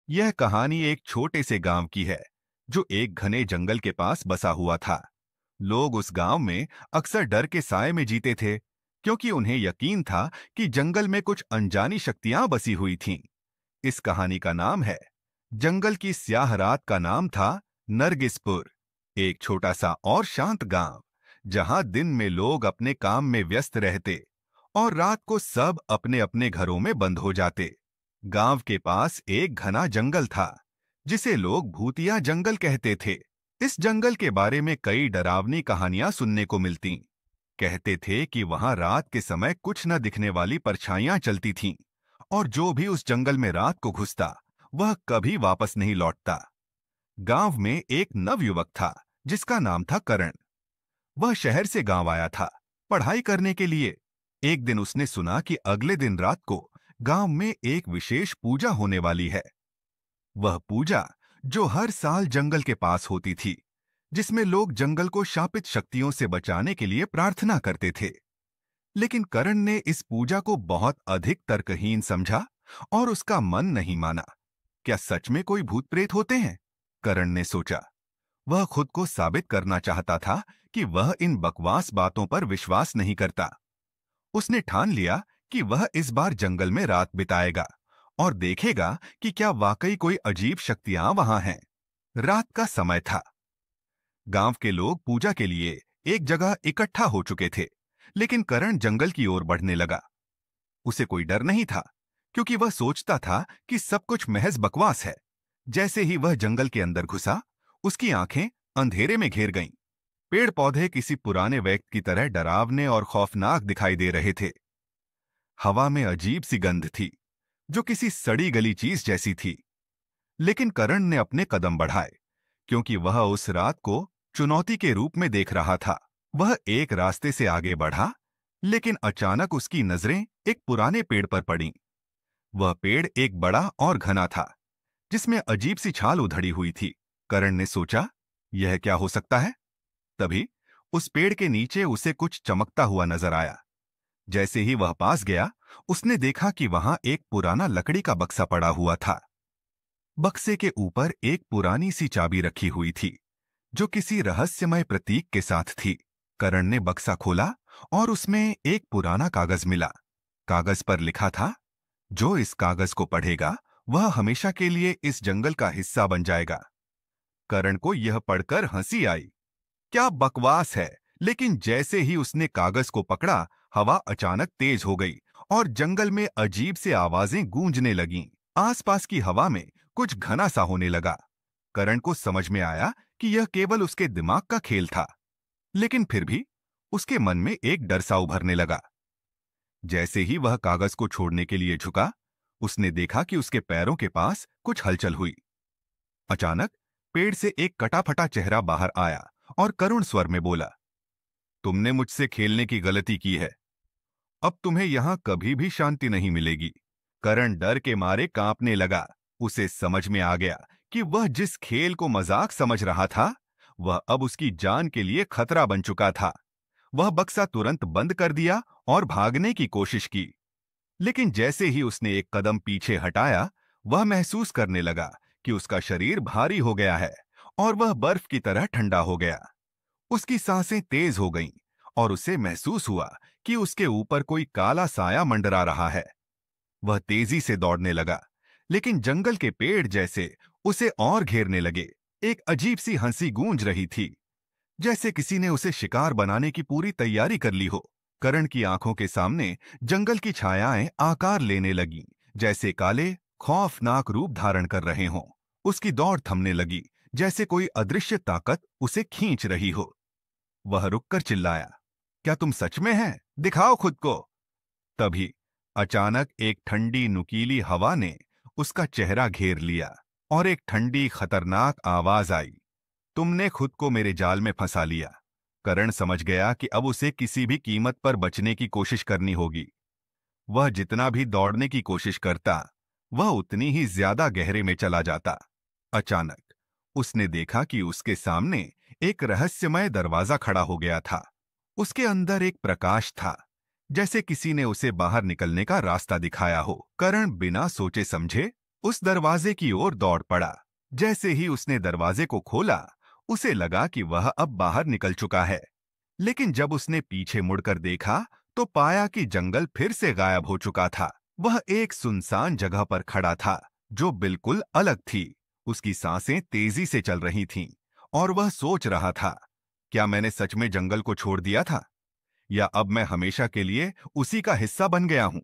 यह कहानी एक छोटे से गांव की है जो एक घने जंगल के पास बसा हुआ था। लोग उस गांव में अक्सर डर के साए में जीते थे, क्योंकि उन्हें यकीन था कि जंगल में कुछ अनजानी शक्तियां बसी हुई थीं। इस कहानी का नाम है जंगल की स्याह रात। का नाम था नरगिसपुर, एक छोटा सा और शांत गांव जहां दिन में लोग अपने काम में व्यस्त रहते और रात को सब अपने अपने घरों में बंद हो जाते। गांव के पास एक घना जंगल था जिसे लोग भूतिया जंगल कहते थे। इस जंगल के बारे में कई डरावनी कहानियां सुनने को मिलती। कहते थे कि वहां रात के समय कुछ न दिखने वाली परछाइयां चलती थीं और जो भी उस जंगल में रात को घुसता वह कभी वापस नहीं लौटता। गांव में एक नवयुवक था जिसका नाम था करण। वह शहर से गांव आया था पढ़ाई करने के लिए। एक दिन उसने सुना कि अगले दिन रात को गांव में एक विशेष पूजा होने वाली है। वह पूजा जो हर साल जंगल के पास होती थी, जिसमें लोग जंगल को शापित शक्तियों से बचाने के लिए प्रार्थना करते थे। लेकिन करण ने इस पूजा को बहुत अधिक तर्कहीन समझा और उसका मन नहीं माना। क्या सच में कोई भूत प्रेत होते हैं? करण ने सोचा। वह खुद को साबित करना चाहता था कि वह इन बकवास बातों पर विश्वास नहीं करता। उसने ठान लिया कि वह इस बार जंगल में रात बिताएगा और देखेगा कि क्या वाकई कोई अजीब शक्तियां वहां हैं। रात का समय था। गांव के लोग पूजा के लिए एक जगह इकट्ठा हो चुके थे, लेकिन करण जंगल की ओर बढ़ने लगा। उसे कोई डर नहीं था, क्योंकि वह सोचता था कि सब कुछ महज बकवास है। जैसे ही वह जंगल के अंदर घुसा, उसकी आंखें अंधेरे में घेर गईं। पेड़ पौधे किसी पुराने व्यक्ति की तरह डरावने और खौफनाक दिखाई दे रहे थे। हवा में अजीब सी गंध थी, जो किसी सड़ी गली चीज जैसी थी। लेकिन करण ने अपने कदम बढ़ाए, क्योंकि वह उस रात को चुनौती के रूप में देख रहा था। वह एक रास्ते से आगे बढ़ा, लेकिन अचानक उसकी नजरें एक पुराने पेड़ पर पड़ीं। वह पेड़ एक बड़ा और घना था, जिसमें अजीब सी छाल उधड़ी हुई थी। करण ने सोचा, यह क्या हो सकता है? तभी उस पेड़ के नीचे उसे कुछ चमकता हुआ नजर आया। जैसे ही वह पास गया, उसने देखा कि वहां एक पुराना लकड़ी का बक्सा पड़ा हुआ था। बक्से के ऊपर एक पुरानी सी चाबी रखी हुई थी, जो किसी रहस्यमय प्रतीक के साथ थी। करण ने बक्सा खोला और उसमें एक पुराना कागज मिला। कागज पर लिखा था, जो इस कागज को पढ़ेगा वह हमेशा के लिए इस जंगल का हिस्सा बन जाएगा। करण को यह पढ़कर हंसी आई। क्या बकवास है! लेकिन जैसे ही उसने कागज को पकड़ा, हवा अचानक तेज हो गई और जंगल में अजीब से आवाजें गूंजने लगीं। आसपास की हवा में कुछ घना सा होने लगा। करण को समझ में आया कि यह केवल उसके दिमाग का खेल था, लेकिन फिर भी उसके मन में एक डर सा उभरने लगा। जैसे ही वह कागज को छोड़ने के लिए झुका, उसने देखा कि उसके पैरों के पास कुछ हलचल हुई। अचानक पेड़ से एक कटा-फटा चेहरा बाहर आया और करुण स्वर में बोला, तुमने मुझसे खेलने की गलती की है। अब तुम्हें यहां कभी भी शांति नहीं मिलेगी। करण डर के मारे कांपने लगा। उसे समझ में आ गया कि वह जिस खेल को मजाक समझ रहा था, वह अब उसकी जान के लिए खतरा बन चुका था। वह बक्सा तुरंत बंद कर दिया और भागने की कोशिश की। लेकिन जैसे ही उसने एक कदम पीछे हटाया, वह महसूस करने लगा कि उसका शरीर भारी हो गया है और वह बर्फ की तरह ठंडा हो गया। उसकी सांसें तेज हो गईं और उसे महसूस हुआ कि उसके ऊपर कोई काला साया मंडरा रहा है। वह तेजी से दौड़ने लगा, लेकिन जंगल के पेड़ जैसे उसे और घेरने लगे। एक अजीब सी हंसी गूंज रही थी, जैसे किसी ने उसे शिकार बनाने की पूरी तैयारी कर ली हो। करण की आंखों के सामने जंगल की छायाएं आकार लेने लगीं, जैसे काले खौफनाक रूप धारण कर रहे हों। उसकी दौड़ थमने लगी, जैसे कोई अदृश्य ताकत उसे खींच रही हो। वह रुककर चिल्लाया, क्या तुम सच में हैं? दिखाओ खुद को। तभी अचानक एक ठंडी नुकीली हवा ने उसका चेहरा घेर लिया और एक ठंडी खतरनाक आवाज आई, तुमने खुद को मेरे जाल में फंसा लिया। करण समझ गया कि अब उसे किसी भी कीमत पर बचने की कोशिश करनी होगी। वह जितना भी दौड़ने की कोशिश करता, वह उतनी ही ज्यादा गहरे में चला जाता। अचानक उसने देखा कि उसके सामने एक रहस्यमय दरवाजा खड़ा हो गया था। उसके अंदर एक प्रकाश था, जैसे किसी ने उसे बाहर निकलने का रास्ता दिखाया हो। करण बिना सोचे समझे उस दरवाजे की ओर दौड़ पड़ा। जैसे ही उसने दरवाजे को खोला, उसे लगा कि वह अब बाहर निकल चुका है। लेकिन जब उसने पीछे मुड़कर देखा, तो पाया कि जंगल फिर से गायब हो चुका था। वह एक सुनसान जगह पर खड़ा था, जो बिल्कुल अलग थी। उसकी सांसें तेजी से चल रही थीं, और वह सोच रहा था, क्या मैंने सच में जंगल को छोड़ दिया था, या अब मैं हमेशा के लिए उसी का हिस्सा बन गया हूं?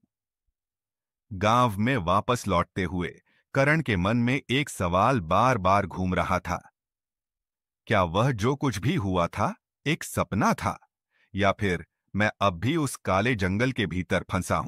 गांव में वापस लौटते हुए करण के मन में एक सवाल बार बार घूम रहा था। क्या वह जो कुछ भी हुआ था एक सपना था, या फिर मैं अब भी उस काले जंगल के भीतर फंसा हूं?